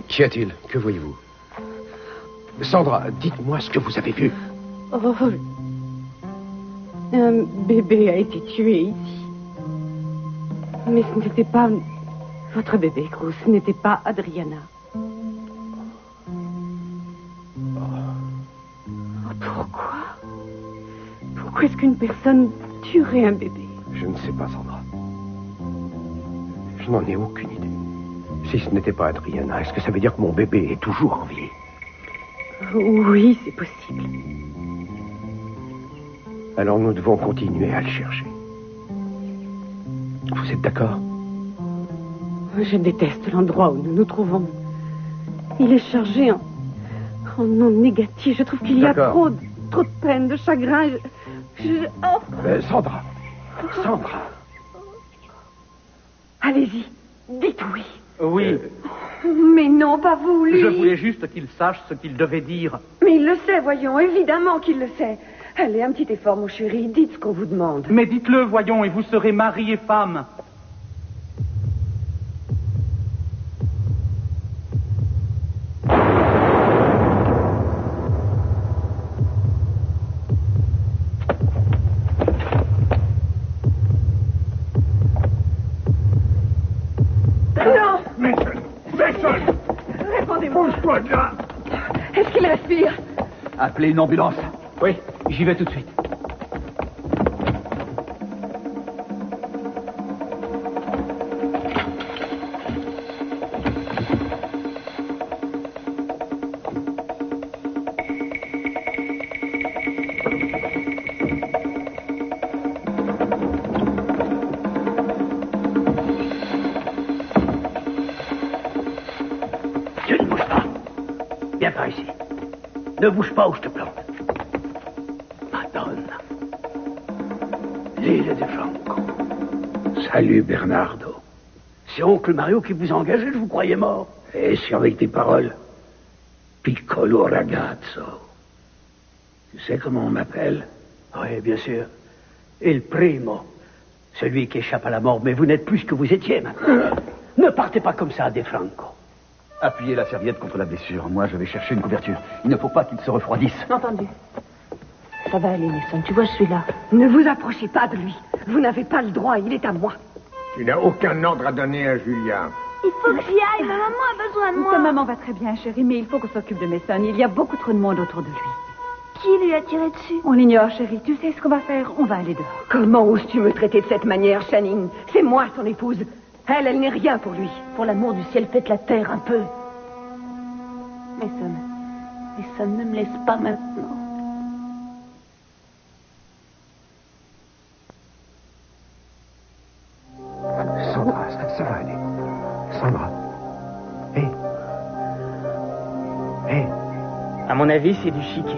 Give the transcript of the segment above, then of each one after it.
Qu'y a-t-il? Que voyez-vous? Sandra, dites-moi ce que vous avez vu. Oh, un bébé a été tué ici. Mais ce n'était pas votre bébé, Cruz. Ce n'était pas Adriana. Pourquoi? Pourquoi est-ce qu'une personne tuerait un bébé? Je ne sais pas, Sandra. Je n'en ai aucune idée. Si ce n'était pas Adriana, est-ce que ça veut dire que mon bébé est toujours en vie? Oui, c'est possible. Alors nous devons continuer à le chercher. Vous êtes d'accord? Je déteste l'endroit où nous nous trouvons. Il est chargé en non négatif. Je trouve qu'il y a trop de peine, de chagrin. Sandra. Sandra. Allez-y, dites oui. Oui. Mais non, pas vous, lui. Je voulais juste qu'il sache ce qu'il devait dire. Mais il le sait, voyons, évidemment qu'il le sait. Allez, un petit effort, mon chéri, dites ce qu'on vous demande. Mais dites-le, voyons, et vous serez mari et femme. Non! Mason! Répondez-moi. Bouge-toi de là! Est-ce qu'il respire? Appelez une ambulance. Oui, j'y vais tout de suite. Tu ne bouges pas. Viens par ici. Ne bouge pas ou je te plante. Madonna. L'île de Franco. Salut, Bernardo. C'est oncle Mario qui vous a engagé, je vous croyais mort. Et surveille tes paroles. Piccolo ragazzo. Tu sais comment on m'appelle? Oui, bien sûr. Il primo. Celui qui échappe à la mort, mais vous n'êtes plus ce que vous étiez maintenant. Ne partez pas comme ça, De Franco. Appuyez la serviette contre la blessure. Moi, je vais chercher une couverture. Il ne faut pas qu'il se refroidisse. Entendu. Ça va aller, Nelson. Tu vois, je suis là. Ne vous approchez pas de lui. Vous n'avez pas le droit, il est à moi. Tu n'as aucun ordre à donner à Julia. Il faut que j'y aille, ma maman a besoin de moi. Ta maman va très bien, chérie, mais il faut qu'on s'occupe de Mason. Il y a beaucoup trop de monde autour de lui. Qui lui a tiré dessus? On l'ignore, chérie. Tu sais ce qu'on va faire? On va aller dehors. Comment oses-tu me traiter de cette manière, Channing? C'est moi, son épouse. Elle n'est rien pour lui. Pour l'amour du ciel, faites la terre un peu. Mason, ne me laisse pas maintenant. Sandra, ça va aller. Sandra. Hé. Hé. À mon avis, c'est du chiquet.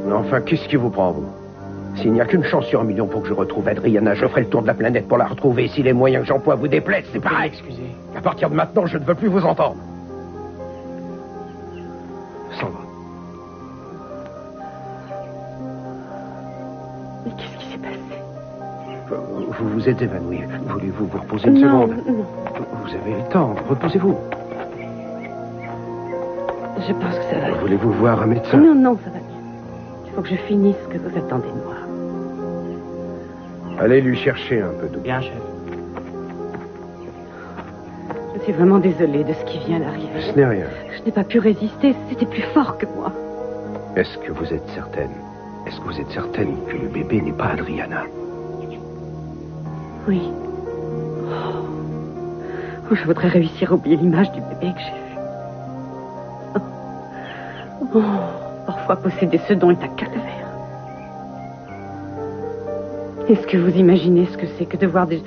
Mais enfin, qu'est-ce qui vous prend, vous? S'il n'y a qu'une chance sur un million pour que je retrouve Adriana, je ferai le tour de la planète pour la retrouver. Si les moyens que j'emploie vous déplaisent, c'est pareil. Excusez. À partir de maintenant, je ne veux plus vous entendre. Sandra. Mais qu'est-ce qui s'est passé? Vous vous êtes évanoui. Voulez-vous vous reposer une seconde? Non. Vous avez le temps. Reposez-vous. Je pense que ça va. Voulez-vous voir un médecin? Non, ça va bien. Il faut que je finisse ce que vous attendez de moi. Allez lui chercher un peu d'eau. Bien, chef. Je suis vraiment désolée de ce qui vient d'arriver. Ce n'est rien. Je n'ai pas pu résister. C'était plus fort que moi. Est-ce que vous êtes certaine? Est-ce que vous êtes certaine que le bébé n'est pas Adriana? Oui. Oh, je voudrais réussir à oublier l'image du bébé que j'ai vu. Oh, parfois posséder ce don est un calvaire. Est-ce que vous imaginez ce que c'est que de voir des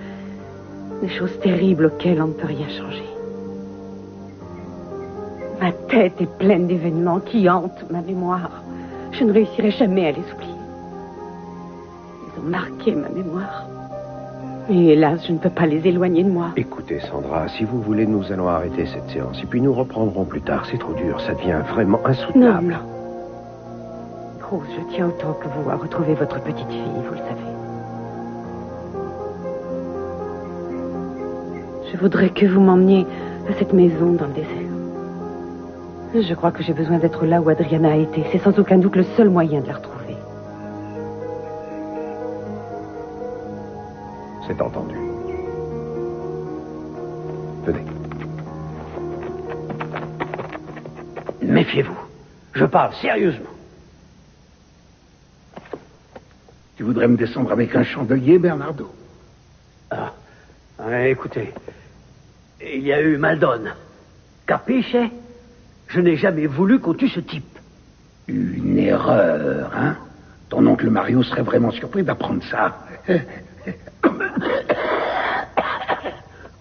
choses terribles auxquelles on ne peut rien changer? Ma tête est pleine d'événements qui hantent ma mémoire. Je ne réussirai jamais à les oublier. Ils ont marqué ma mémoire. Mais hélas, je ne peux pas les éloigner de moi. Écoutez, Sandra, si vous voulez, nous allons arrêter cette séance. Et puis nous reprendrons plus tard. C'est trop dur. Ça devient vraiment insoutenable. Non. Rose, je tiens autant que vous à retrouver votre petite fille, vous le savez. Je voudrais que vous m'emmeniez à cette maison dans le désert. Je crois que j'ai besoin d'être là où Adriana a été. C'est sans aucun doute le seul moyen de la retrouver. C'est entendu. Venez. Méfiez-vous. Je parle sérieusement. Tu voudrais me descendre avec un chandelier, Bernardo? Écoutez, il y a eu Maldon. Capisce? Je n'ai jamais voulu qu'on tue ce type. Une erreur, hein? Ton oncle Mario serait vraiment surpris d'apprendre ça.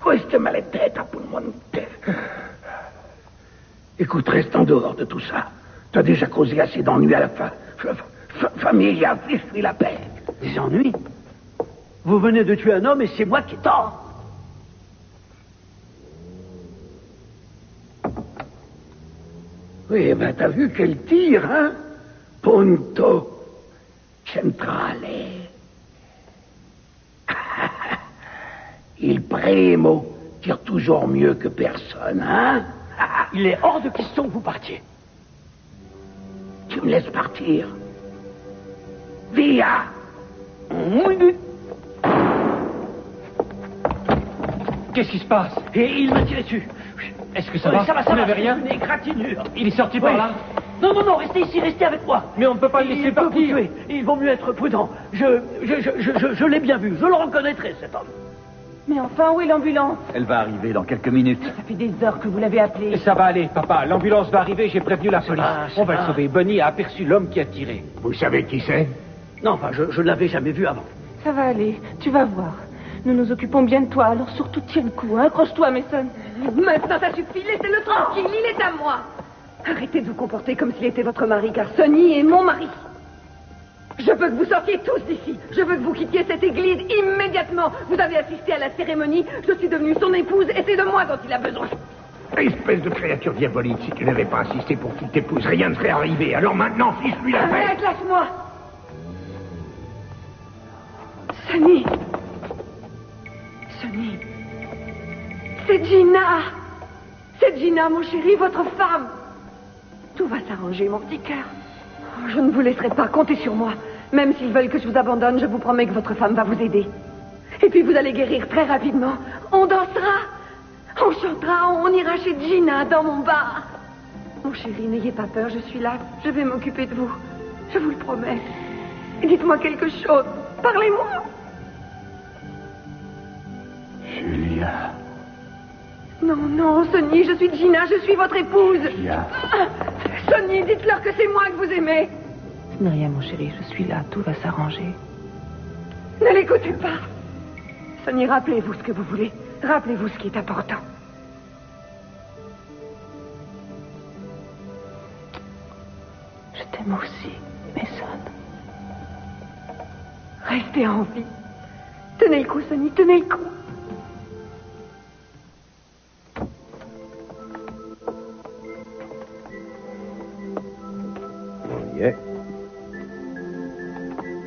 Questa maledetta pulmonite. Écoute, reste en dehors de tout ça. Tu as déjà causé assez d'ennuis à la fin. Famille a pris la paix. Des ennuis? Vous venez de tuer un homme et c'est moi qui ai tort. Oui, ben t'as vu quel tir, hein? Punto centrale. Il primo tire toujours mieux que personne, hein? Il est hors de question que vous partiez. Tu me laisses partir. Via. Qu'est-ce qui se passe? Et il m'a tiré dessus. Est-ce que ça va? Vous n'avez rien? Une égratignure. Il est sorti par là? Non, restez ici, restez avec moi. Mais on ne peut pas le laisser Il peut partir. vous tuer. Il vaut mieux être prudent. Je l'ai bien vu. Je le reconnaîtrai, cet homme. Mais enfin, où est l'ambulance? Elle va arriver dans quelques minutes. Ça fait des heures que vous l'avez appelée. Ça va aller, papa. L'ambulance va arriver, j'ai prévenu la police. On va le va. sauver. Bonnie a aperçu l'homme qui a tiré. Vous savez qui c'est? Non, enfin, je ne l'avais jamais vu avant. Ça va aller, tu vas voir. Nous nous occupons bien de toi, alors surtout tiens le coup, hein. Accroche-toi, Mason. Maintenant, ça suffit, laissez-le tranquille, il est à moi. Arrêtez de vous comporter comme s'il était votre mari, car Sonny est mon mari. Je veux que vous sortiez tous d'ici. Je veux que vous quittiez cette église immédiatement. Vous avez assisté à la cérémonie. Je suis devenue son épouse et c'est de moi dont il a besoin. Espèce de créature diabolique, si tu n'avais pas insisté pour qu'il t'épouse, rien ne serait arrivé. Alors maintenant, fiche-lui la paix. Arrête, lâche-moi. Sonny. Sonny. C'est Gina. C'est Gina, mon chéri, votre femme. Tout va s'arranger, mon petit cœur. Oh, je ne vous laisserai pas, comptez sur moi. Même s'ils veulent que je vous abandonne, je vous promets que votre femme va vous aider. Et puis vous allez guérir très rapidement. On dansera, on chantera, on ira chez Gina dans mon bar. Mon chéri, n'ayez pas peur, je suis là. Je vais m'occuper de vous. Je vous le promets. Dites-moi quelque chose. Parlez-moi. Julia. Non, Sonny, je suis Gina, je suis votre épouse. Julia. Sonny, dites-leur que c'est moi que vous aimez. Ce n'est rien, mon chéri, je suis là, tout va s'arranger. Ne l'écoutez pas. Sonny, rappelez-vous ce que vous voulez. Rappelez-vous ce qui est important. Je t'aime aussi, Mason. Restez en vie. Tenez le coup, Sonny, tenez le coup. On y est.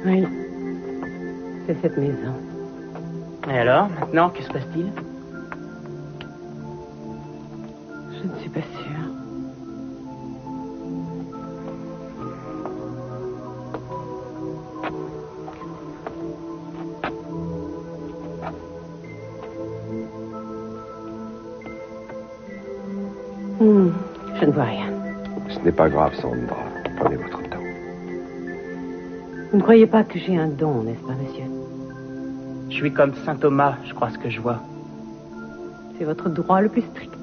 Oui. C'est cette maison. Et alors, maintenant, que se passe-t-il? Je ne suis pas sûre. Je ne vois rien. Ce n'est pas grave, Sandra. Prenez votre temps. Vous ne croyez pas que j'ai un don, n'est-ce pas, monsieur? Je suis comme saint Thomas, je crois ce que je vois. C'est votre droit le plus strict.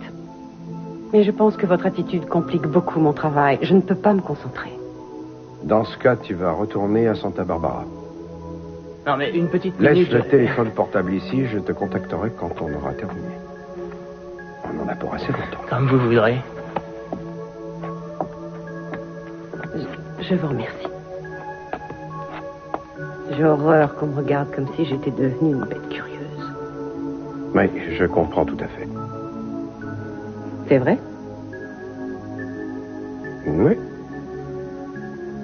Mais je pense que votre attitude complique beaucoup mon travail. Je ne peux pas me concentrer. Dans ce cas, tu vas retourner à Santa Barbara. Non, mais une petite minute... Laisse le téléphone portable ici, je te contacterai quand on aura terminé. On en a pour assez longtemps. Comme vous voudrez. Je vous remercie. J'ai horreur qu'on me regarde comme si j'étais devenue une bête curieuse. Oui, je comprends tout à fait. C'est vrai? Oui.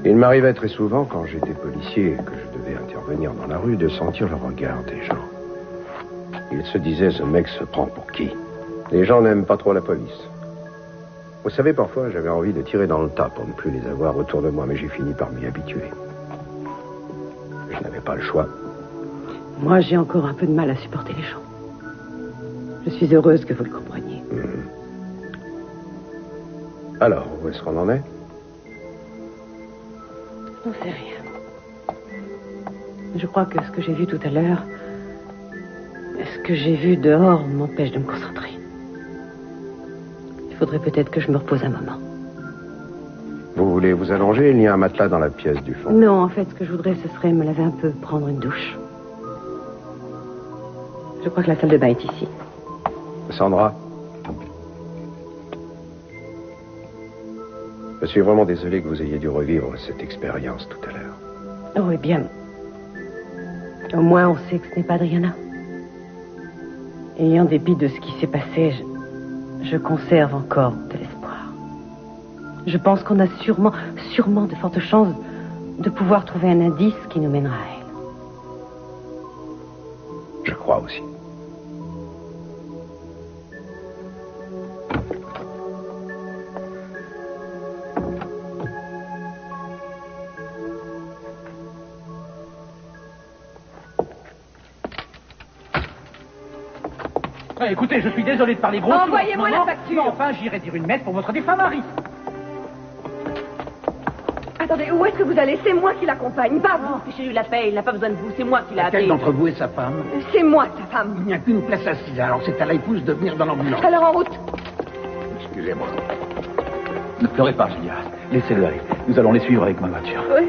Il m'arrivait très souvent, quand j'étais policier et que je devais intervenir dans la rue, de sentir le regard des gens. Ils se disaient, ce mec se prend pour qui? Les gens n'aiment pas trop la police. Vous savez, parfois, j'avais envie de tirer dans le tas pour ne plus les avoir autour de moi, mais j'ai fini par m'y habituer. Je n'avais pas le choix. Moi, j'ai encore un peu de mal à supporter les gens. Je suis heureuse que vous le compreniez. Alors, où est-ce qu'on en est? Je n'en sais rien. Je crois que ce que j'ai vu tout à l'heure, ce que j'ai vu dehors m'empêche de me concentrer. Il faudrait peut-être que je me repose un moment. Vous voulez vous allonger? Il y a un matelas dans la pièce du fond. Non, en fait, ce que je voudrais, ce serait me laver un peu, prendre une douche. Je crois que la salle de bain est ici. Sandra? Je suis vraiment désolé que vous ayez dû revivre cette expérience tout à l'heure. Oh, eh bien, au moins on sait que ce n'est pas Adriana. Et en dépit de ce qui s'est passé, je conserve encore de l'espoir. Je pense qu'on a sûrement de fortes chances de pouvoir trouver un indice qui nous mènera à elle. Je crois aussi. Écoutez, je suis désolé de parler gros. Envoyez-moi la facture. Mais enfin, j'irai dire une messe pour votre défunt mari. Attendez, où est-ce que vous allez? C'est moi qui l'accompagne, pas vous. Fichez-lui la paix, il n'a pas besoin de vous, c'est moi qui l'ai appelé. Laquelle d'entre vous est sa femme? C'est moi, sa femme. Il n'y a qu'une place assise, alors c'est à l'épouse de venir dans l'ambulance. Alors en route. Excusez-moi. Ne pleurez pas, Julia. Laissez-le aller. Nous allons les suivre avec ma voiture. Oui.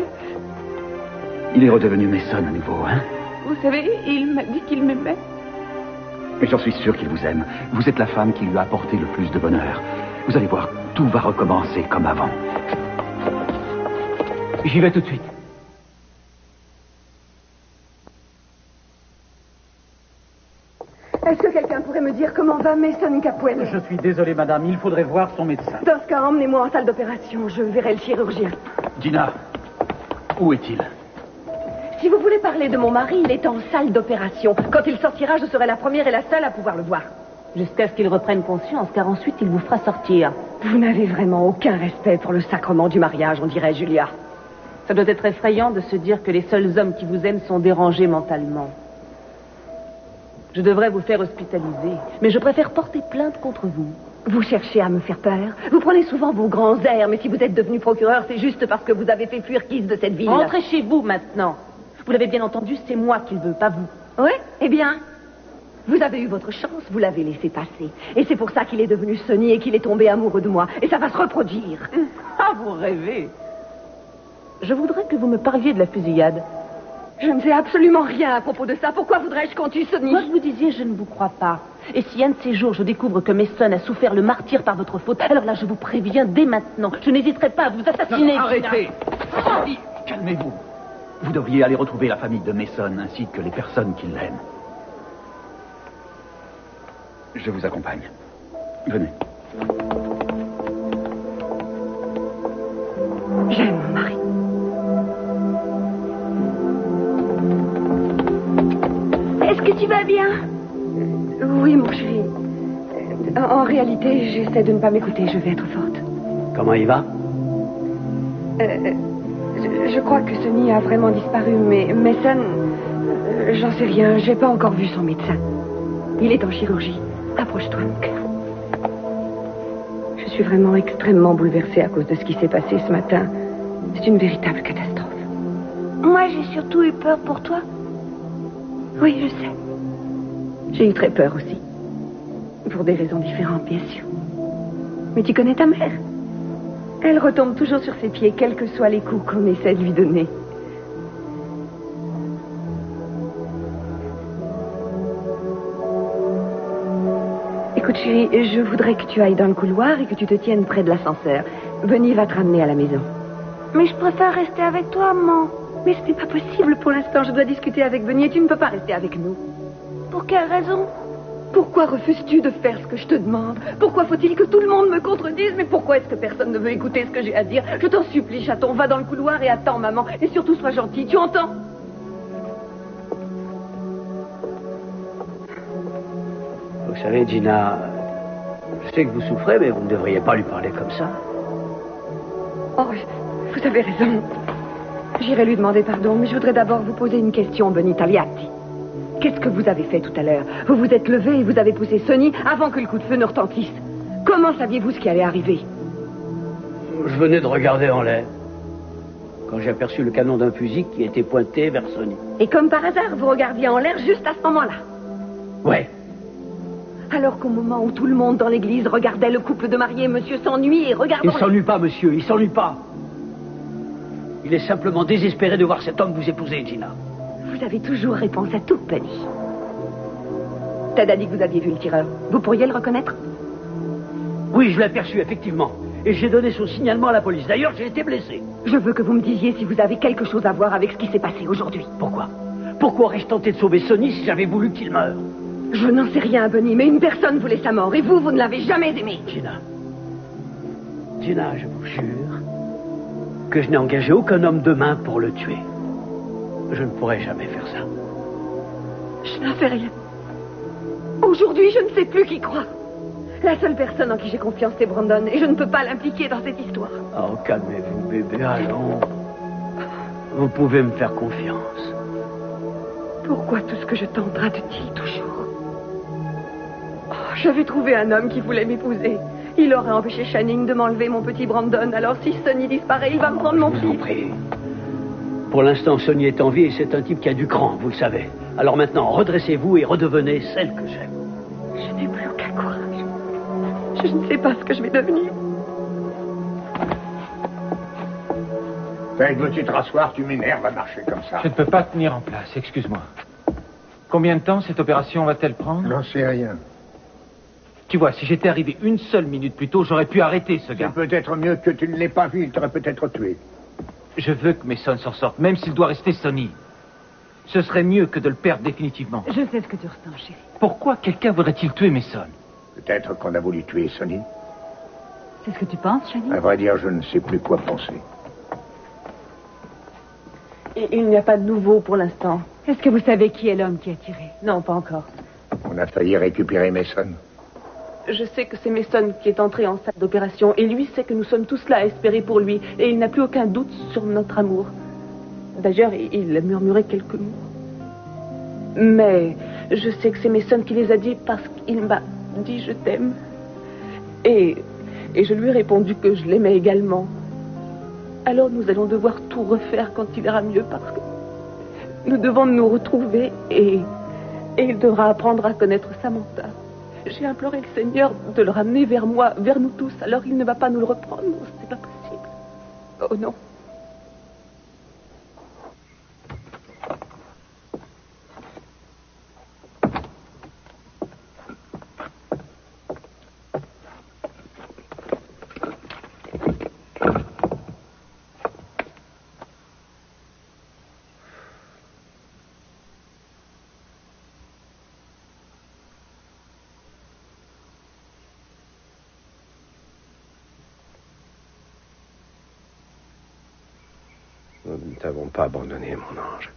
Il est redevenu Mason à nouveau, hein? Vous savez, il m'a dit qu'il m'aimait. Mais j'en suis sûr qu'il vous aime. Vous êtes la femme qui lui a apporté le plus de bonheur. Vous allez voir, tout va recommencer comme avant. J'y vais tout de suite. Est-ce que quelqu'un pourrait me dire comment va Mason Capwell? Je suis désolé, madame. Il faudrait voir son médecin. Dans ce cas, emmenez-moi en salle d'opération. Je verrai le chirurgien. Gina, où est-il? Si vous voulez parler de mon mari, il est en salle d'opération. Quand il sortira, je serai la première et la seule à pouvoir le voir. Jusqu'à ce qu'il reprenne conscience, car ensuite il vous fera sortir. Vous n'avez vraiment aucun respect pour le sacrement du mariage, on dirait, Julia. Ça doit être effrayant de se dire que les seuls hommes qui vous aiment sont dérangés mentalement. Je devrais vous faire hospitaliser, mais je préfère porter plainte contre vous. Vous cherchez à me faire peur. Vous prenez souvent vos grands airs, mais si vous êtes devenu procureur, c'est juste parce que vous avez fait fuir Keith de cette ville. Rentrez chez vous maintenant. Vous l'avez bien entendu, c'est moi qui le veux, pas vous. Oui, eh bien, vous avez eu votre chance, vous l'avez laissé passer. Et c'est pour ça qu'il est devenu Sonny et qu'il est tombé amoureux de moi. Et ça va se reproduire. Ah, vous rêvez. Je voudrais que vous me parliez de la fusillade. Je ne sais absolument rien à propos de ça. Pourquoi voudrais-je qu'on tue Sonny? Moi, je vous disais, je ne vous crois pas. Et si un de ces jours, je découvre que Mason a souffert le martyre par votre faute, alors là, je vous préviens dès maintenant. Je n'hésiterai pas à vous assassiner. Non, arrêtez. Calmez-vous. Vous devriez aller retrouver la famille de Mason ainsi que les personnes qui l'aiment. Je vous accompagne. Venez. J'aime mon mari. Est-ce que tu vas bien? Oui, mon chéri. En réalité, j'essaie de ne pas m'écouter. Je vais être forte. Comment il va? Je crois que Sonny a vraiment disparu, mais Mason, j'en sais rien. J'ai pas encore vu son médecin. Il est en chirurgie. Approche-toi, mon cœur. Je suis vraiment extrêmement bouleversée à cause de ce qui s'est passé ce matin. C'est une véritable catastrophe. Moi, j'ai surtout eu peur pour toi. Oui, je sais. J'ai eu très peur aussi. Pour des raisons différentes, bien sûr. Mais tu connais ta mère. Elle retombe toujours sur ses pieds, quels que soient les coups qu'on essaie de lui donner. Écoute, chérie, je voudrais que tu ailles dans le couloir et que tu te tiennes près de l'ascenseur. Bunny va te ramener à la maison. Mais je préfère rester avec toi, maman. Mais ce n'est pas possible pour l'instant. Je dois discuter avec Bunny et tu ne peux pas rester avec nous. Pour quelle raison? Pourquoi refuses-tu de faire ce que je te demande? Pourquoi faut-il que tout le monde me contredise? Mais pourquoi est-ce que personne ne veut écouter ce que j'ai à dire? Je t'en supplie, chaton, va dans le couloir et attends, maman. Et surtout, sois gentil, tu entends? Vous savez, Gina, sais que vous souffrez, mais vous ne devriez pas lui parler comme ça. Oh, vous avez raison. J'irai lui demander pardon, mais je voudrais d'abord vous poser une question, Bonitaliati. Qu'est-ce que vous avez fait tout à l'heure? Vous vous êtes levé et vous avez poussé Sonny avant que le coup de feu ne retentisse. Comment saviez-vous ce qui allait arriver? Je venais de regarder en l'air, quand j'ai aperçu le canon d'un fusil qui était pointé vers Sonny. Et comme par hasard, vous regardiez en l'air juste à ce moment-là? Ouais. Alors qu'au moment où tout le monde dans l'église regardait le couple de mariés, monsieur s'ennuie et regardant... Il s'ennuie pas, monsieur, il s'ennuie pas. Il est simplement désespéré de voir cet homme vous épouser, Gina. Vous avez toujours réponse à tout, Penny. Ted a dit que vous aviez vu le tireur. Vous pourriez le reconnaître? Oui, je l'ai aperçu, effectivement. Et j'ai donné son signalement à la police. D'ailleurs, j'ai été blessé. Je veux que vous me disiez si vous avez quelque chose à voir avec ce qui s'est passé aujourd'hui. Pourquoi? Pourquoi aurais-je tenté de sauver Sonny si j'avais voulu qu'il meure? Je n'en sais rien, Bunny, mais une personne voulait sa mort, et vous ne l'avez jamais aimé. Gina, je vous jure que je n'ai engagé aucun homme de main pour le tuer. Je ne pourrai jamais faire ça. Je n'en sais rien. Aujourd'hui, je ne sais plus qui croire. La seule personne en qui j'ai confiance, c'est Brandon, et je ne peux pas l'impliquer dans cette histoire. Oh, calmez-vous, bébé, allons. Vous pouvez me faire confiance. Pourquoi tout ce que je tente rate-t-il toujours? Oh, j'avais trouvé un homme qui voulait m'épouser. Il aurait empêché Channing de m'enlever mon petit Brandon, alors si Sonny disparaît, il va me prendre mon fils. Pour l'instant, Sonny est en vie et c'est un type qui a du cran, vous le savez. Alors maintenant, redressez-vous et redevenez celle que j'aime. Je n'ai plus aucun courage. Je ne sais pas ce que je vais devenir. Ted, veux-tu te rasseoir? Tu m'énerves à marcher comme ça. Je ne peux pas tenir en place, excuse-moi. Combien de temps cette opération va-t-elle prendre? J'en sais rien. Tu vois, si j'étais arrivé une seule minute plus tôt, j'aurais pu arrêter ce gars. C'est peut-être mieux que tu ne l'aies pas vu, il t'aurait peut-être tué. Je veux que Mason s'en sorte, même s'il doit rester Sonny. Ce serait mieux que de le perdre définitivement. Je sais ce que tu ressens, chérie. Pourquoi quelqu'un voudrait-il tuer Mason? Peut-être qu'on a voulu tuer Sonny. C'est ce que tu penses, Shani? À vrai dire, je ne sais plus quoi penser. Il n'y a pas de nouveau pour l'instant. Est-ce que vous savez qui est l'homme qui a tiré? Non, pas encore. On a failli récupérer Mason. Je sais que c'est Mason qui est entré en salle d'opération et lui sait que nous sommes tous là à espérer pour lui et il n'a plus aucun doute sur notre amour. D'ailleurs, il a murmuré quelques mots. Mais je sais que c'est Mason qui les a dit parce qu'il m'a dit je t'aime. Et je lui ai répondu que je l'aimais également. Alors nous allons devoir tout refaire quand il ira mieux parce que nous devons nous retrouver et il devra apprendre à connaître Samantha. J'ai imploré le Seigneur de le ramener vers moi, vers nous tous, alors il ne va pas nous le reprendre. C'est pas possible. Oh non. Nous ne t'avons pas abandonné, mon ange.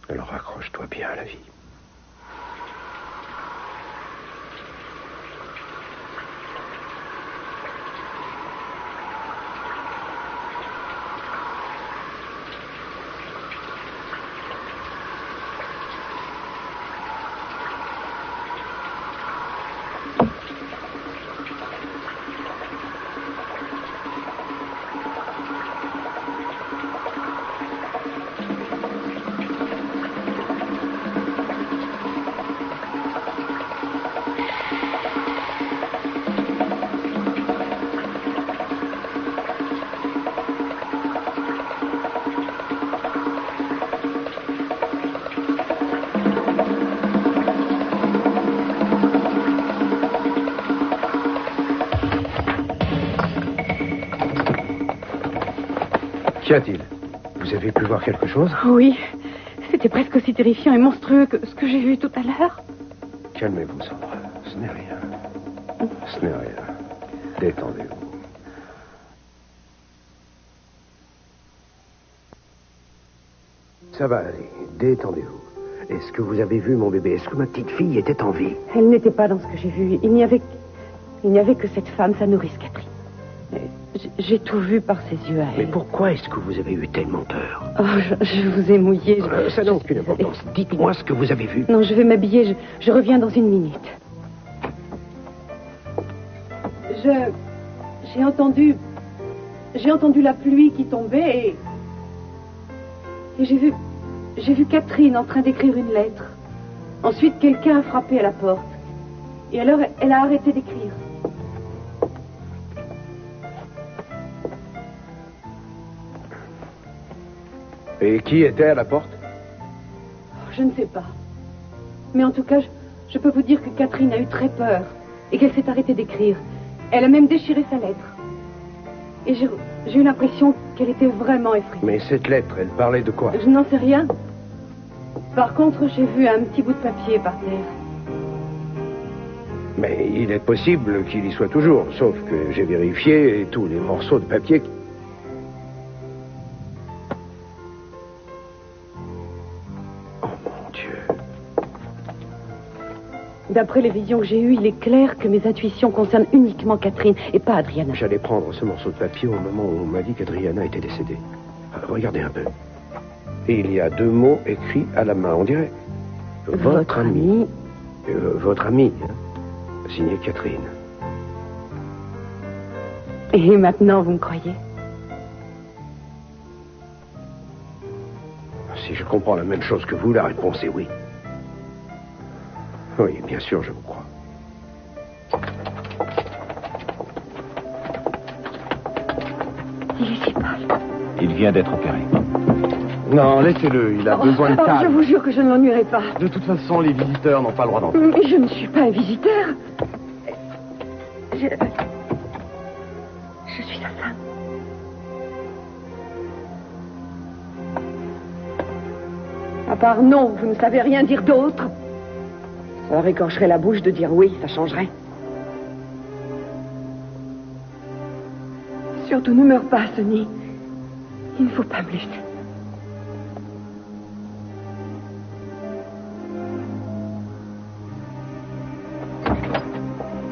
Alors accroche-toi bien à la vie. Qu'y a-t-il? Vous avez pu voir quelque chose? Oui. C'était presque aussi terrifiant et monstrueux que ce que j'ai vu tout à l'heure. Calmez-vous, Sandra. Ce n'est rien. Ce n'est rien. Détendez-vous. Ça va aller. Détendez-vous. Est-ce que vous avez vu mon bébé? Est-ce que ma petite fille était en vie? Elle n'était pas dans ce que j'ai vu. Il n'y avait que cette femme, sa nourrice Catherine. J'ai tout vu par ses yeux à elle. Mais pourquoi est-ce que vous avez eu tellement peur? Oh, je vous ai mouillé. Ça n'a aucune importance. Dites-moi ce que vous avez vu. Non, je vais m'habiller. Je reviens dans une minute. J'ai entendu la pluie qui tombait et j'ai vu Catherine en train d'écrire une lettre. Ensuite, quelqu'un a frappé à la porte. Et alors, elle a arrêté d'écrire. Et qui était à la porte? Je ne sais pas. Mais en tout cas, je peux vous dire que Catherine a eu très peur et qu'elle s'est arrêtée d'écrire. Elle a même déchiré sa lettre. Et j'ai eu l'impression qu'elle était vraiment effrayée. Mais cette lettre, elle parlait de quoi? Je n'en sais rien. Par contre, j'ai vu un petit bout de papier par terre. Mais il est possible qu'il y soit toujours, sauf que j'ai vérifié tous les morceaux de papier. Oh mon Dieu. D'après les visions que j'ai eues, il est clair que mes intuitions concernent uniquement Catherine et pas Adriana. J'allais prendre ce morceau de papier au moment où on m'a dit qu'Adriana était décédée. Regardez un peu. Et il y a 2 mots écrits à la main, on dirait. Votre ami. Votre ami, hein, signé Catherine. Et maintenant, vous me croyez? Si je comprends la même chose que vous, la réponse est oui. Oui, bien sûr, je vous crois. Il est si pâle. Il vient d'être opéré. Non, laissez-le, il a besoin de calme. Je vous jure que je ne l'ennuierai pas. De toute façon, les visiteurs n'ont pas le droit d'entrer. Mais je ne suis pas un visiteur. Je suis sa femme. À part non, vous ne savez rien dire d'autre. Ça leur écorcherait la bouche de dire oui, ça changerait. Surtout ne meurs pas, Sonny. Il ne faut pas me laisser.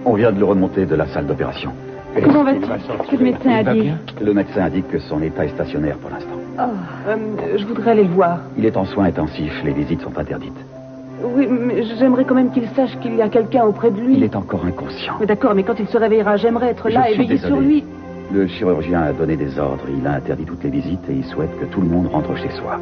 On vient de le remonter de la salle d'opération. Comment va-t-il? Ce que le médecin a dit? Le médecin indique que son état est stationnaire pour l'instant. Je voudrais aller le voir. Il est en soins intensifs, les visites sont interdites. Oui, mais j'aimerais quand même qu'il sache qu'il y a quelqu'un auprès de lui. Il est encore inconscient. Mais d'accord, mais quand il se réveillera, j'aimerais être là et veiller sur lui. Le chirurgien a donné des ordres, il a interdit toutes les visites et il souhaite que tout le monde rentre chez soi.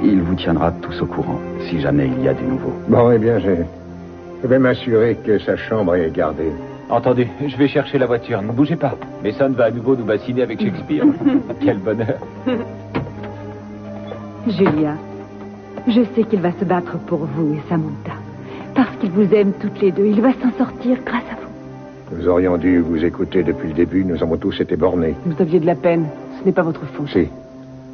Il vous tiendra tous au courant, si jamais il y a du nouveau. Bon, eh bien, je vais m'assurer que sa chambre est gardée. Entendu, je vais chercher la voiture. Ne bougez pas. Mason va à nouveau nous bassiner avec Shakespeare. Quel bonheur. Julia, je sais qu'il va se battre pour vous et Samantha. Parce qu'il vous aime toutes les deux. Il va s'en sortir grâce à vous. Nous aurions dû vous écouter depuis le début. Nous avons tous été bornés. Vous aviez de la peine. Ce n'est pas votre faute. Si.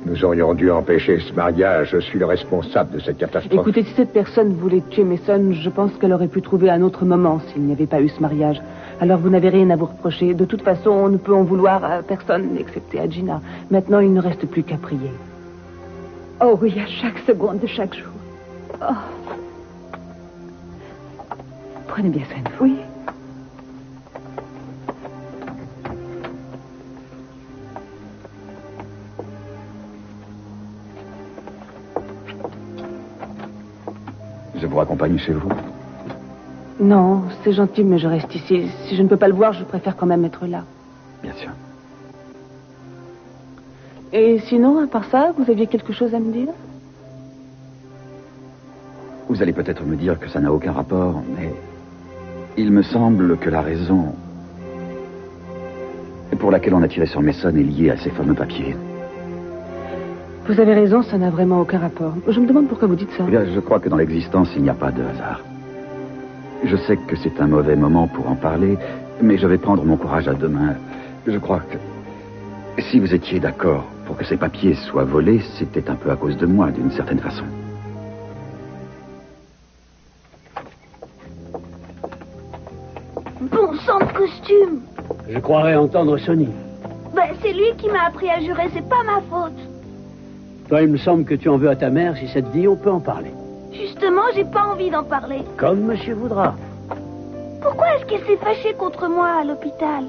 Nous aurions dû empêcher ce mariage. Je suis le responsable de cette catastrophe. Écoutez, si cette personne voulait tuer Mason, je pense qu'elle aurait pu trouver un autre moment s'il n'y avait pas eu ce mariage. Alors vous n'avez rien à vous reprocher. De toute façon, on ne peut en vouloir à personne, excepté à Gina. Maintenant, il ne reste plus qu'à prier. Oh oui, à chaque seconde de chaque jour. Oh. Prenez bien soin de vous. Oui. Je vous raccompagne chez vous. Non, c'est gentil, mais je reste ici. Si je ne peux pas le voir, je préfère quand même être là. Bien sûr. Et sinon, à part ça, vous aviez quelque chose à me dire? Vous allez peut-être me dire que ça n'a aucun rapport, mais il me semble que la raison pour laquelle on a tiré sur Mason est liée à ces fameux papiers. Vous avez raison, ça n'a vraiment aucun rapport. Je me demande pourquoi vous dites ça. Eh bien, je crois que dans l'existence, il n'y a pas de hasard. Je sais que c'est un mauvais moment pour en parler, mais je vais prendre mon courage à deux mains. Je crois que si vous étiez d'accord pour que ces papiers soient volés, c'était un peu à cause de moi, d'une certaine façon. Bon sang de costume! Je croirais entendre Sonny. Ben, c'est lui qui m'a appris à jurer, c'est pas ma faute. Toi, il me semble que tu en veux à ta mère. Si ça te dit, on peut en parler. Justement, j'ai pas envie d'en parler. Comme monsieur voudra. Pourquoi est-ce qu'elle s'est fâchée contre moi à l'hôpital?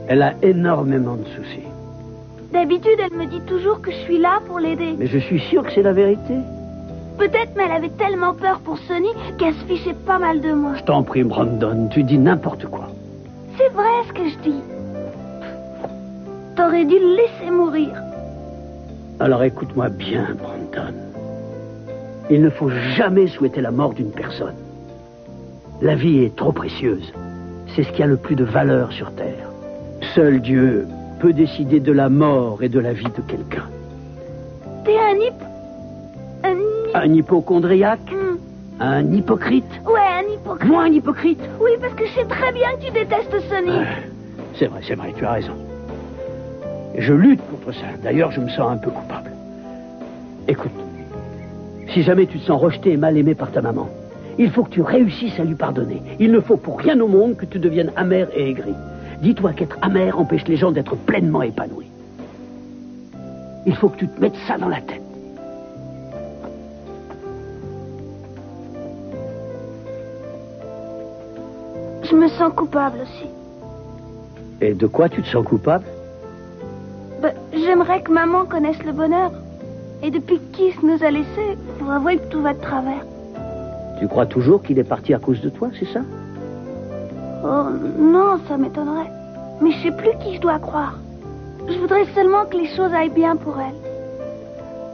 Elle a énormément de soucis. D'habitude, elle me dit toujours que je suis là pour l'aider. Mais je suis sûr que c'est la vérité. Peut-être, mais elle avait tellement peur pour Sonny qu'elle se fichait pas mal de moi. Je t'en prie, Brandon, tu dis n'importe quoi. C'est vrai ce que je dis. T'aurais dû le laisser mourir. Alors écoute-moi bien, Brandon. Il ne faut jamais souhaiter la mort d'une personne. La vie est trop précieuse. C'est ce qui a le plus de valeur sur Terre. Seul Dieu peut décider de la mort et de la vie de quelqu'un. T'es un hypochondriaque? Un hypocrite? Ouais, un hypocrite. Moi, un hypocrite? Oui, parce que je sais très bien que tu détestes Sonny. C'est vrai, tu as raison. Je lutte contre ça. D'ailleurs, je me sens un peu coupable. Écoute, si jamais tu te sens rejeté et mal aimé par ta maman, il faut que tu réussisses à lui pardonner. Il ne faut pour rien au monde que tu deviennes amer et aigri. Dis-toi qu'être amer empêche les gens d'être pleinement épanouis. Il faut que tu te mettes ça dans la tête. Je me sens coupable aussi. Et de quoi tu te sens coupable? J'aimerais que maman connaisse le bonheur. Et depuis que Keith nous a laissés, faut avouer que tout va de travers. Tu crois toujours qu'il est parti à cause de toi, c'est ça? Oh, non, ça m'étonnerait. Mais je sais plus qui je dois croire. Je voudrais seulement que les choses aillent bien pour elle.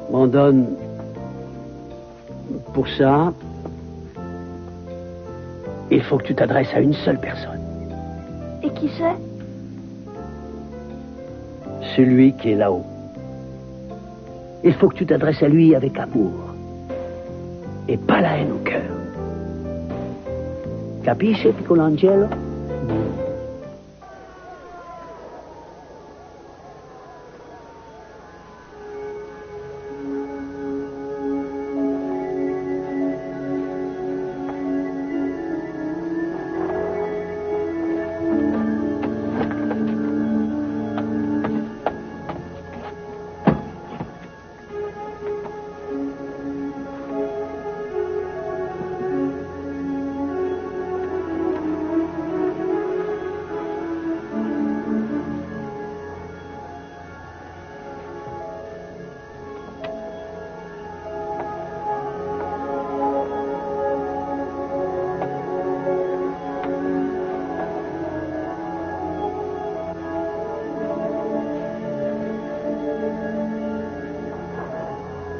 Brandon, pour ça, il faut que tu t'adresses à une seule personne. Et qui c'est? Celui qui est là-haut. Il faut que tu t'adresses à lui avec amour. Et pas la haine au cœur. Capisce, piccolo angelo?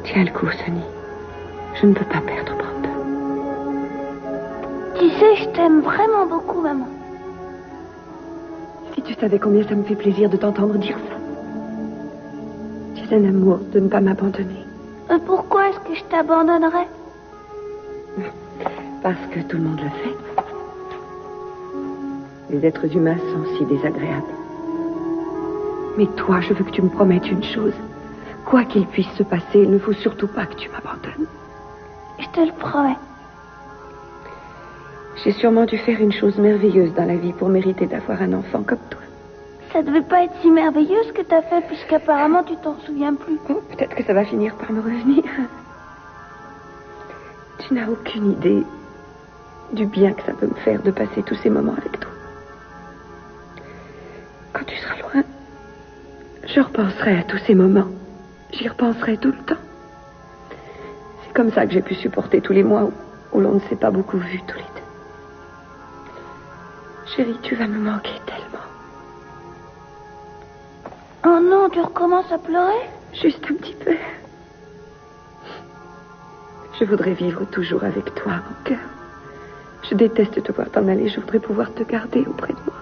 Tiens le coup, Sonny. Je ne peux pas perdre Brandon. Tu sais, je t'aime vraiment beaucoup, maman. Si tu savais combien ça me fait plaisir de t'entendre dire ça. Tu as un amour de ne pas m'abandonner. Pourquoi est-ce que je t'abandonnerais? Parce que tout le monde le fait. Les êtres humains sont si désagréables. Mais toi, je veux que tu me promettes une chose. Quoi qu'il puisse se passer, il ne faut surtout pas que tu m'abandonnes. Je te le promets. J'ai sûrement dû faire une chose merveilleuse dans la vie pour mériter d'avoir un enfant comme toi. Ça devait pas être si merveilleux ce que t'as fait, puisqu'apparemment tu t'en souviens plus. Oh, peut-être que ça va finir par me revenir. Tu n'as aucune idée du bien que ça peut me faire de passer tous ces moments avec toi. Quand tu seras loin, je repenserai à tous ces moments. J'y repenserai tout le temps. C'est comme ça que j'ai pu supporter tous les mois où l'on ne s'est pas beaucoup vus tous les deux. Chérie, tu vas me manquer tellement. Oh non, tu recommences à pleurer? Juste un petit peu. Je voudrais vivre toujours avec toi, mon cœur. Je déteste te voir t'en aller. Je voudrais pouvoir te garder auprès de moi.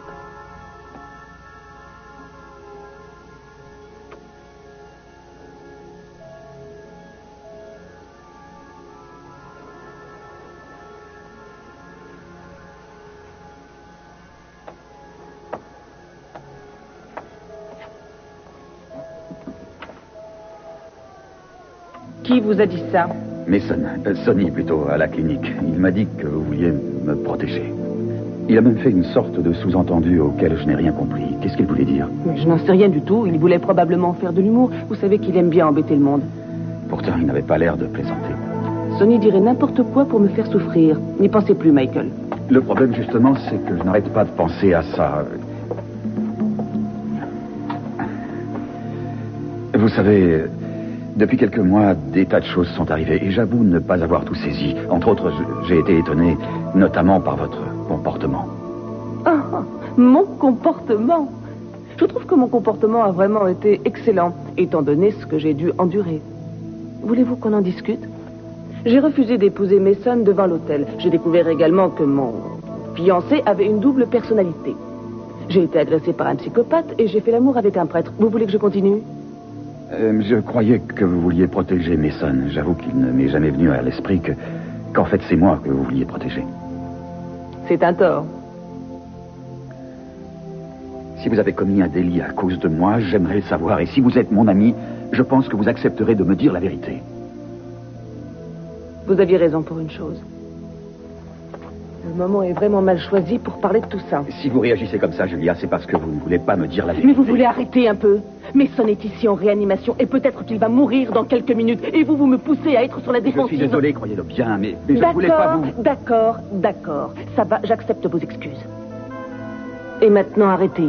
Qui vous a dit ça? Mason, Sonny plutôt, à la clinique. Il m'a dit que vous vouliez me protéger. Il a même fait une sorte de sous-entendu auquel je n'ai rien compris. Qu'est-ce qu'il voulait dire? Mais je n'en sais rien du tout. Il voulait probablement faire de l'humour. Vous savez qu'il aime bien embêter le monde. Pourtant, il n'avait pas l'air de plaisanter. Sonny dirait n'importe quoi pour me faire souffrir. N'y pensez plus, Michael. Le problème, justement, c'est que je n'arrête pas de penser à ça. Vous savez, depuis quelques mois, des tas de choses sont arrivées et j'avoue ne pas avoir tout saisi. Entre autres, j'ai été étonné, notamment par votre comportement. Ah, mon comportement. Je trouve que mon comportement a vraiment été excellent, étant donné ce que j'ai dû endurer. Voulez-vous qu'on en discute? J'ai refusé d'épouser Mason devant l'hôtel. J'ai découvert également que mon fiancé avait une double personnalité. J'ai été agressée par un psychopathe et j'ai fait l'amour avec un prêtre. Vous voulez que je continue? Je croyais que vous vouliez protéger Mason. J'avoue qu'il ne m'est jamais venu à l'esprit qu'en fait c'est moi que vous vouliez protéger. C'est un tort. Si vous avez commis un délit à cause de moi, j'aimerais le savoir. Et si vous êtes mon ami, je pense que vous accepterez de me dire la vérité. Vous aviez raison pour une chose. Le moment est vraiment mal choisi pour parler de tout ça. Si vous réagissez comme ça, Julia, c'est parce que vous ne voulez pas me dire la vérité. Mais vous voulez arrêter un peu? Mason est ici en réanimation et peut-être qu'il va mourir dans quelques minutes. Et vous me poussez à être sur la défensive. Je suis désolé, croyez-le bien, mais je ne voulais pas vous... D'accord. Ça va, j'accepte vos excuses. Et maintenant, arrêtez.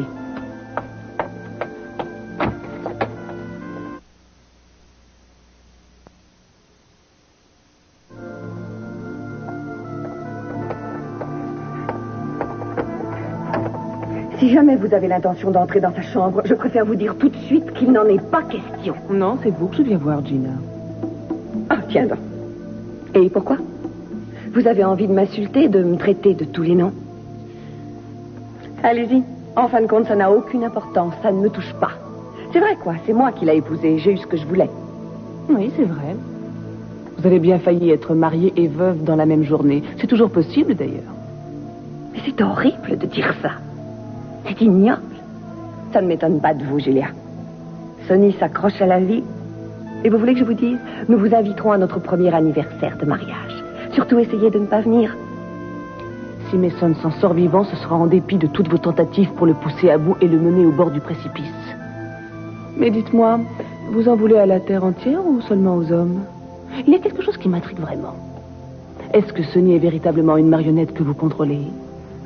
Si jamais vous avez l'intention d'entrer dans sa chambre, je préfère vous dire tout de suite qu'il n'en est pas question. Non, c'est vous que je viens voir, Gina. Ah, tiens donc. Et pourquoi? Vous avez envie de m'insulter, de me traiter de tous les noms? Allez-y. En fin de compte, ça n'a aucune importance. Ça ne me touche pas. C'est vrai, quoi. C'est moi qui l'ai épousé. J'ai eu ce que je voulais. Oui, c'est vrai. Vous avez bien failli être mariée et veuve dans la même journée. C'est toujours possible, d'ailleurs. Mais c'est horrible de dire ça. C'est ignoble. Ça ne m'étonne pas de vous, Julia. Sonny s'accroche à la vie. Et vous voulez que je vous dise? Nous vous inviterons à notre premier anniversaire de mariage. Surtout, essayez de ne pas venir. Si Mason s'en sort vivant, ce sera en dépit de toutes vos tentatives pour le pousser à bout et le mener au bord du précipice. Mais dites-moi, vous en voulez à la terre entière ou seulement aux hommes? Il y a quelque chose qui m'intrigue vraiment. Est-ce que Sonny est véritablement une marionnette que vous contrôlez?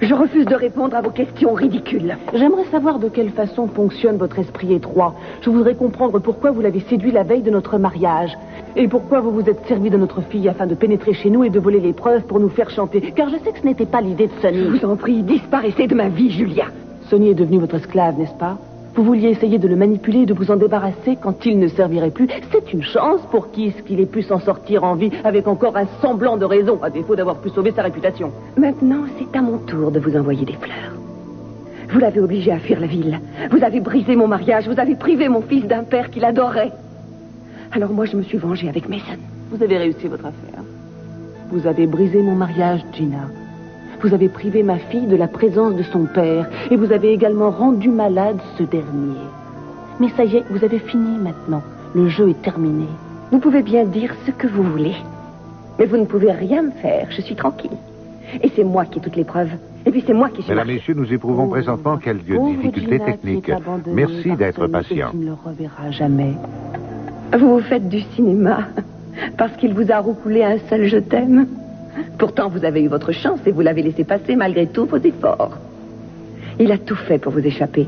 Je refuse de répondre à vos questions ridicules. J'aimerais savoir de quelle façon fonctionne votre esprit étroit. Je voudrais comprendre pourquoi vous l'avez séduit la veille de notre mariage. Et pourquoi vous vous êtes servi de notre fille afin de pénétrer chez nous et de voler les preuves pour nous faire chanter. Car je sais que ce n'était pas l'idée de Sonny. Je vous en prie, disparaissez de ma vie, Julia. Sonny est devenu votre esclave, n'est-ce pas? Vous vouliez essayer de le manipuler et de vous en débarrasser quand il ne servirait plus. C'est une chance pour Kiss qu'il ait pu s'en sortir en vie avec encore un semblant de raison, à défaut d'avoir pu sauver sa réputation. Maintenant, c'est à mon tour de vous envoyer des fleurs. Vous l'avez obligé à fuir la ville. Vous avez brisé mon mariage. Vous avez privé mon fils d'un père qu'il adorait. Alors moi, je me suis vengée avec Mason. Vous avez réussi votre affaire. Vous avez brisé mon mariage, Gina. Vous avez privé ma fille de la présence de son père. Et vous avez également rendu malade ce dernier. Mais ça y est, vous avez fini maintenant. Le jeu est terminé. Vous pouvez bien dire ce que vous voulez. Mais vous ne pouvez rien me faire. Je suis tranquille. Et c'est moi qui ai toutes les preuves. Et puis c'est moi qui suis... Mesdames, Messieurs, nous éprouvons présentement quelques difficultés techniques. Merci d'être patient. Il ne le reverra jamais. Vous vous faites du cinéma parce qu'il vous a roucoulé un seul je t'aime. Pourtant, vous avez eu votre chance et vous l'avez laissé passer malgré tous vos efforts. Il a tout fait pour vous échapper.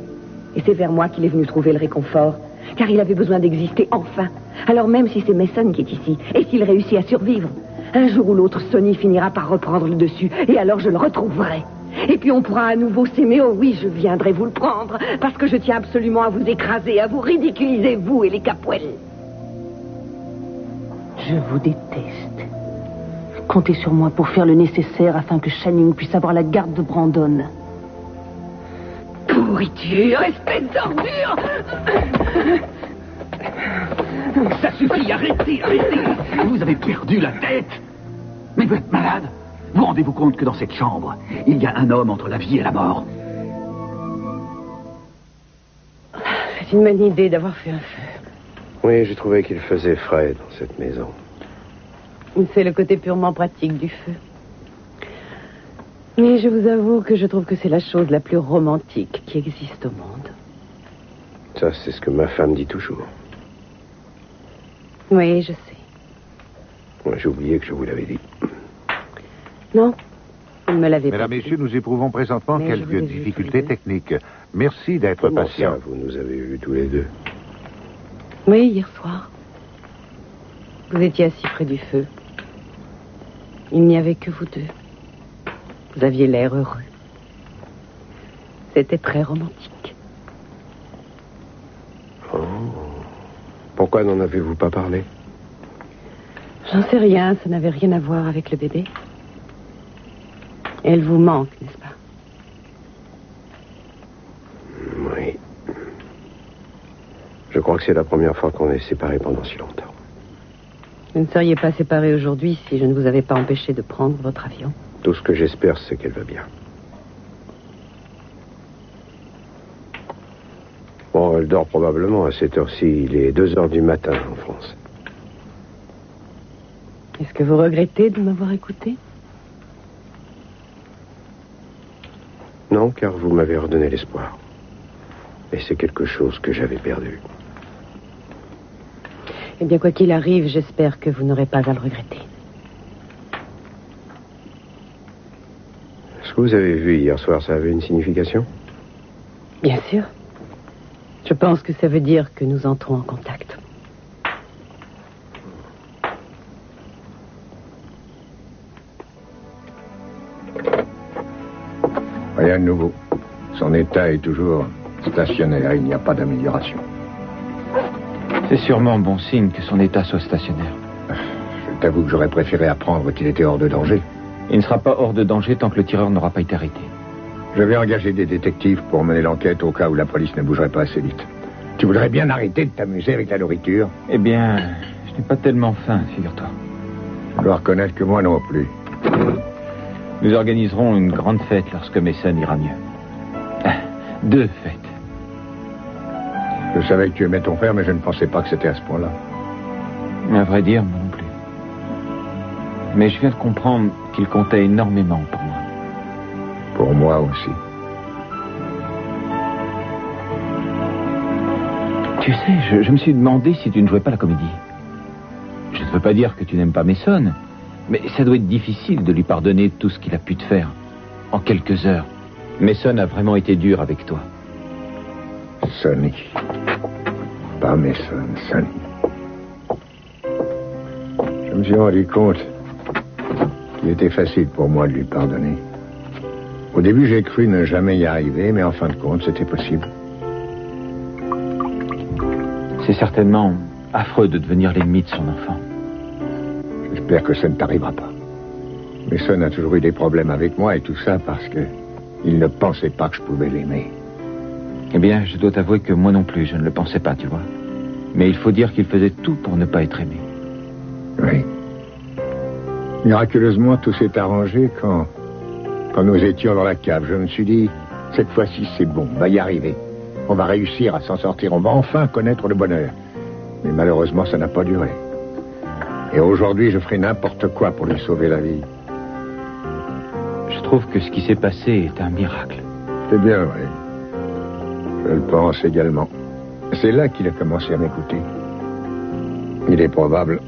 Et c'est vers moi qu'il est venu trouver le réconfort. Car il avait besoin d'exister enfin. Alors même si c'est Mason qui est ici, et s'il réussit à survivre, un jour ou l'autre, Sonny finira par reprendre le dessus. Et alors je le retrouverai. Et puis on pourra à nouveau s'aimer. Oh oui, je viendrai vous le prendre. Parce que je tiens absolument à vous écraser, à vous ridiculiser, vous et les Capwell. Je vous déteste. Comptez sur moi pour faire le nécessaire afin que Channing puisse avoir la garde de Brandon. Pourriture, espèce d'ordure! Ça suffit, arrêtez. Vous avez perdu la tête. Mais vous êtes malade. Vous rendez-vous compte que dans cette chambre, il y a un homme entre la vie et la mort? C'est une bonne idée d'avoir fait un feu. Oui, j'ai trouvé qu'il faisait frais dans cette maison. C'est le côté purement pratique du feu. Mais je vous avoue que je trouve que c'est la chose la plus romantique qui existe au monde. Ça, c'est ce que ma femme dit toujours. Oui, je sais. Ouais, j'ai oublié que je vous l'avais dit. Non, vous ne me l'avez pas Mesdames, dit. Messieurs, nous éprouvons présentement Mais je vous ai quelques vus difficultés tous les deux. techniques. Merci d'être Comment patient. ça, vous nous avez vus tous les deux? Oui, hier soir. Vous étiez assis près du feu. Il n'y avait que vous deux. Vous aviez l'air heureux. C'était très romantique. Oh. Pourquoi n'en avez-vous pas parlé? J'en sais rien, ça n'avait rien à voir avec le bébé. Elle vous manque, n'est-ce pas? Oui. Je crois que c'est la première fois qu'on est séparés pendant si longtemps. Vous ne seriez pas séparés aujourd'hui si je ne vous avais pas empêché de prendre votre avion. Tout ce que j'espère, c'est qu'elle va bien. Bon, elle dort probablement à cette heure-ci. Il est 2 heures du matin en France. Est-ce que vous regrettez de m'avoir écouté? Non, car vous m'avez redonné l'espoir. Et c'est quelque chose que j'avais perdu. Eh bien, quoi qu'il arrive, j'espère que vous n'aurez pas à le regretter. Ce que vous avez vu hier soir, ça avait une signification? Bien sûr. Je pense que ça veut dire que nous entrons en contact. Rien de nouveau. Son état est toujours stationnaire. Il n'y a pas d'amélioration. C'est sûrement bon signe que son état soit stationnaire. Je t'avoue que j'aurais préféré apprendre qu'il était hors de danger. Il ne sera pas hors de danger tant que le tireur n'aura pas été arrêté. Je vais engager des détectives pour mener l'enquête au cas où la police ne bougerait pas assez vite. Tu voudrais bien arrêter de t'amuser avec la nourriture? Eh bien, je n'ai pas tellement faim, figure-toi. Je dois reconnaître que moi non plus. Nous organiserons une grande fête lorsque Mason ira mieux. 2 fêtes. Je savais que tu aimais ton frère, mais je ne pensais pas que c'était à ce point-là. À vrai dire, moi non plus. Mais je viens de comprendre qu'il comptait énormément pour moi. Pour moi aussi. Tu sais, je me suis demandé si tu ne jouais pas la comédie. Je ne veux pas dire que tu n'aimes pas Mason, mais ça doit être difficile de lui pardonner tout ce qu'il a pu te faire. En quelques heures. Mason a vraiment été dur avec toi. Sonny. Pas Mason, Sonny. Je me suis rendu compte qu'il était facile pour moi de lui pardonner. Au début, j'ai cru ne jamais y arriver, mais en fin de compte, c'était possible. C'est certainement affreux de devenir l'ennemi de son enfant. J'espère que ça ne t'arrivera pas. Mason a toujours eu des problèmes avec moi, et tout ça parce que il ne pensait pas que je pouvais l'aimer. Eh bien, je dois t'avouer que moi non plus, je ne le pensais pas, tu vois. Mais il faut dire qu'il faisait tout pour ne pas être aimé. Oui. Miraculeusement, tout s'est arrangé quand nous étions dans la cave. Je me suis dit, cette fois-ci, c'est bon, on va y arriver. On va réussir à s'en sortir, on va enfin connaître le bonheur. Mais malheureusement, ça n'a pas duré. Et aujourd'hui, je ferai n'importe quoi pour lui sauver la vie. Je trouve que ce qui s'est passé est un miracle. C'est bien vrai. Je le pense également. C'est là qu'il a commencé à m'écouter. Il est probable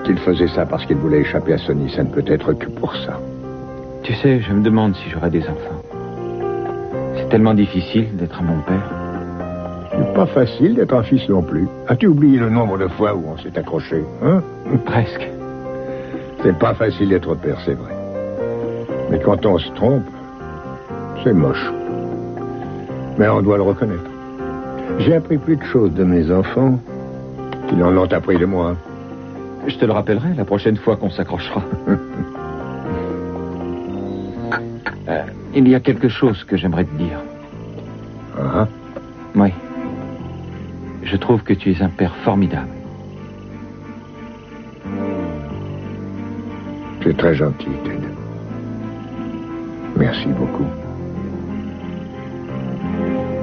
qu'il faisait ça parce qu'il voulait échapper à Sonny. Ça ne peut être que pour ça. Tu sais, je me demande si j'aurai des enfants. C'est tellement difficile d'être mon père. C'est pas facile d'être un fils non plus. As-tu oublié le nombre de fois où on s'est accroché, hein? Presque. C'est pas facile d'être père, c'est vrai. Mais quand on se trompe, c'est moche. Mais on doit le reconnaître. J'ai appris plus de choses de mes enfants qu'ils en ont appris de moi. Je te le rappellerai la prochaine fois qu'on s'accrochera. Il y a quelque chose que j'aimerais te dire. Ah? Oui. Je trouve que tu es un père formidable. C'est très gentil, Ted. Merci beaucoup.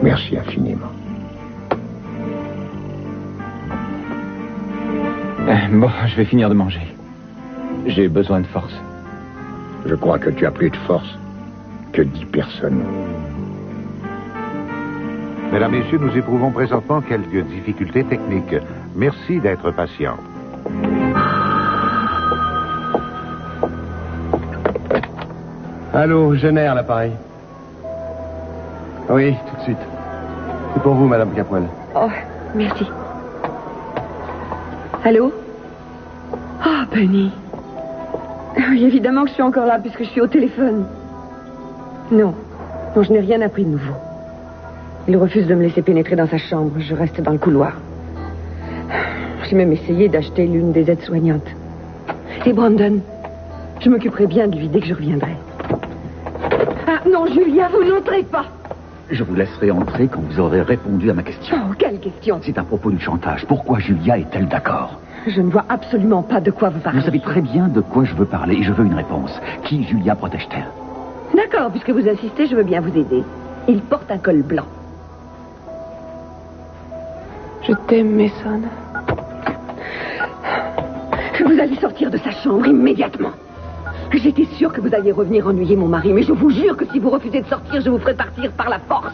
Merci infiniment. Bon, je vais finir de manger. J'ai besoin de force. Je crois que tu as plus de force que 10 personnes. Mesdames, Messieurs, nous éprouvons présentement quelques difficultés techniques. Merci d'être patients. Allô, Jenner, l'appareil. Oui, tout de suite. C'est pour vous, Madame Capoil. Oh, merci. Allô? Oh, Benny. Oui, évidemment que je suis encore là puisque je suis au téléphone. Non, je n'ai rien appris de nouveau. Il refuse de me laisser pénétrer dans sa chambre. Je reste dans le couloir. J'ai même essayé d'acheter l'une des aides-soignantes. Et Brandon, je m'occuperai bien de lui dès que je reviendrai. Ah non, Julia, vous n'entrez pas. Je vous laisserai entrer quand vous aurez répondu à ma question. Oh, quelle question? C'est à propos du chantage. Pourquoi Julia est-elle d'accord? Je ne vois absolument pas de quoi vous parlez. Vous savez très bien de quoi je veux parler et je veux une réponse. Qui Julia protège-t-elle? D'accord, puisque vous insistez, je veux bien vous aider. Il porte un col blanc. Je t'aime, Mason. Vous allez sortir de sa chambre immédiatement. J'étais sûre que vous alliez revenir ennuyer mon mari, mais je vous jure que si vous refusez de sortir, je vous ferai partir par la force.